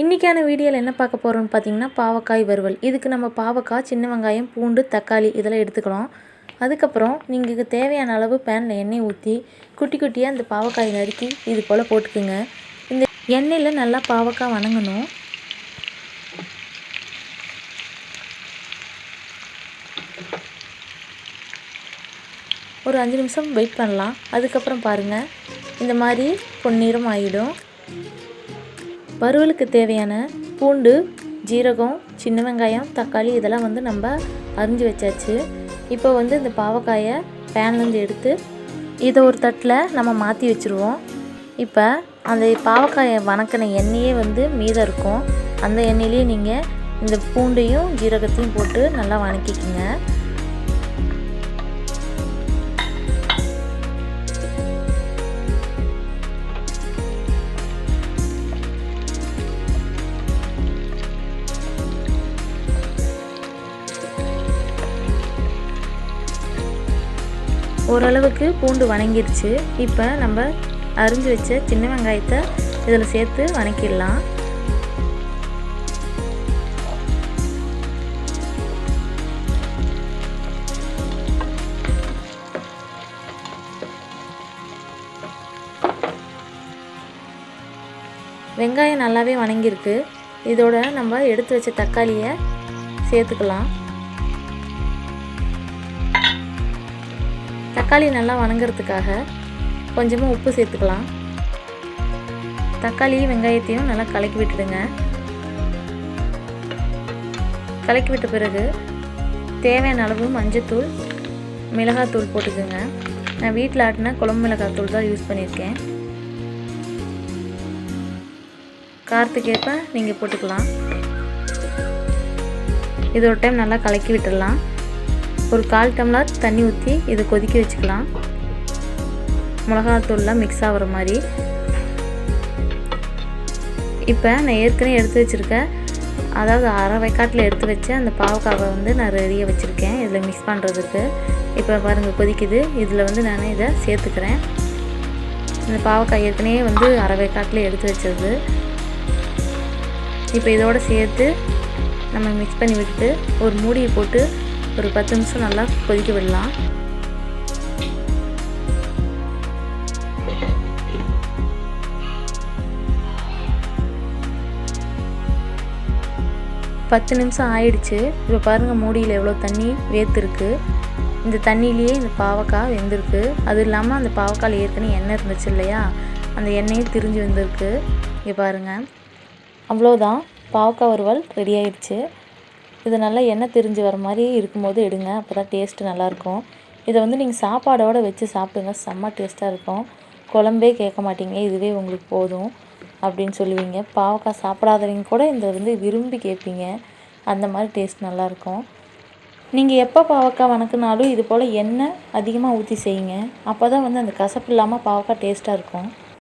இன்றைக்கான வீடியோவில் என்ன பார்க்க போகிறோம்னு பார்த்தீங்கன்னா பாவக்காய் வறுவல். இதுக்கு நம்ம பாவக்காய், சின்ன வெங்காயம், பூண்டு, தக்காளி இதெல்லாம் எடுத்துக்கலாம். அதுக்கப்புறம் நீங்கள் தேவையான அளவு பேனில் எண்ணெய் ஊற்றி குட்டி குட்டியாக இந்த பாவக்காய் நறுக்கி இது போல் போட்டுக்குங்க. இந்த எண்ணெயில் நல்லா பாவக்காய் வணங்கணும். ஒரு 5 நிமிஷம் வெயிட் பண்ணலாம். அதுக்கப்புறம் பாருங்கள், இந்த மாதிரி பொன்னிறம் ஆகிடும். வறுவலுக்கு தேவையான பூண்டு, ஜீரகம், சின்ன வெங்காயம், தக்காளி இதெல்லாம் நம்ம அரிஞ்சு வச்சாச்சு. இப்போ இந்த பாவக்காயை பேன்லேருந்து எடுத்து இதை ஒரு தட்டில் நம்ம மாற்றி வச்சுருவோம். இப்போ அந்த பாவக்காயை வணக்கின எண்ணெயே மீதம் இருக்கும். அந்த எண்ணெயிலேயே நீங்கள் இந்த பூண்டையும் ஜீரகத்தையும் போட்டு நல்லா வணக்கிக்கிங்க. ஓரளவுக்கு பூண்டு வணங்கிடுச்சு. இப்போ நம்ம அரிஞ்சு வச்ச சின்ன வெங்காயத்தை இதில் சேர்த்து வணக்கிடலாம். வெங்காயம் நல்லாவே வணங்கியிருக்கு. இதோட நம்ம எடுத்து வச்ச தக்காளியை சேர்த்துக்கலாம். தக்காளி நல்லா வணங்குறதுக்காக கொஞ்சமாக உப்பு சேர்த்துக்கலாம். தக்காளியும் வெங்காயத்தையும் நல்லா கலக்கி விட்டுடுங்க. கலக்கி விட்ட பிறகு தேவையான அளவு மஞ்சத்தூள், மிளகாத்தூள் போட்டுக்கோங்க. நான் வீட்டில் ஆட்டின குழம்பு மிளகாத்தூள் தான் யூஸ் பண்ணியிருக்கேன். காரத்துக்கேற்ப நீங்கள் போட்டுக்கலாம். இது ஒரு டைம் நல்லா கலக்கி விட்டுடலாம். ஒரு 1/4 டம்ளர் தண்ணி ஊற்றி இதை கொதிக்க வச்சுக்கலாம். மிளகாத்தூள்லாம் மிக்ஸ் ஆகிற மாதிரி. இப்போ நான் ஏற்கனவே எடுத்து வச்சுருக்கேன், அதாவது அரை வேக்காட்டில் எடுத்து வச்சு அந்த பாவக்காவை நான் ரெடியாக வச்சுருக்கேன் இதில் மிக்ஸ் பண்ணுறதுக்கு. இப்போ பாருங்கள் கொதிக்குது. இதில் நான் இதை சேர்த்துக்கிறேன். இந்த பாவக்காய் ஏற்கனவே அரை வேக்காட்டில் எடுத்து வச்சது. இப்போ இதோடு சேர்த்து நம்ம மிக்ஸ் பண்ணி விட்டுட்டு ஒரு மூடியை போட்டு ஒரு 10 நிமிஷம் நல்லா கொதிக்க விடலாம். பத்து நிமிஷம் ஆயிடுச்சு. இப்போ பாருங்கள் மூடியில் எவ்வளோ தண்ணி வேர்த்துருக்கு. இந்த தண்ணியிலேயே இந்த பாவக்காய் வெந்திருக்கு. அது இல்லாமல் அந்த பாவக்காயில் ஏற்கனவே எண்ணெய் இருந்துச்சு இல்லையா, அந்த எண்ணெயும் திரிஞ்சு வந்திருக்கு. இங்கே பாருங்கள், அவ்வளோதான், பாவக்காய் வறுவல் ரெடி ஆயிடுச்சு. இது நல்லா எண்ணெய் திரிஞ்சு வர மாதிரி இருக்கும்போது எடுங்க, அப்போ தான் டேஸ்ட்டு நல்லாயிருக்கும். இதை நீங்கள் சாப்பாடோடு வச்சு சாப்பிடுங்க, செம்ம டேஸ்ட்டாக இருக்கும். குழம்பே கேட்க மாட்டீங்க, இதுவே உங்களுக்கு போதும் அப்படின்னு சொல்லுவீங்க. பாவக்காய் சாப்பிடாதவங்க கூட இந்த விரும்பி கேட்பீங்க. அந்த மாதிரி டேஸ்ட் நல்லாயிருக்கும். நீங்கள் எப்போ பாவக்காய் வணக்கினாலும் இது போல் எண்ணெய் அதிகமாக ஊற்றி செய்யுங்க. அப்போ தான் அந்த கசப்பு இல்லாமல் பாவக்காய் டேஸ்ட்டாக இருக்கும்.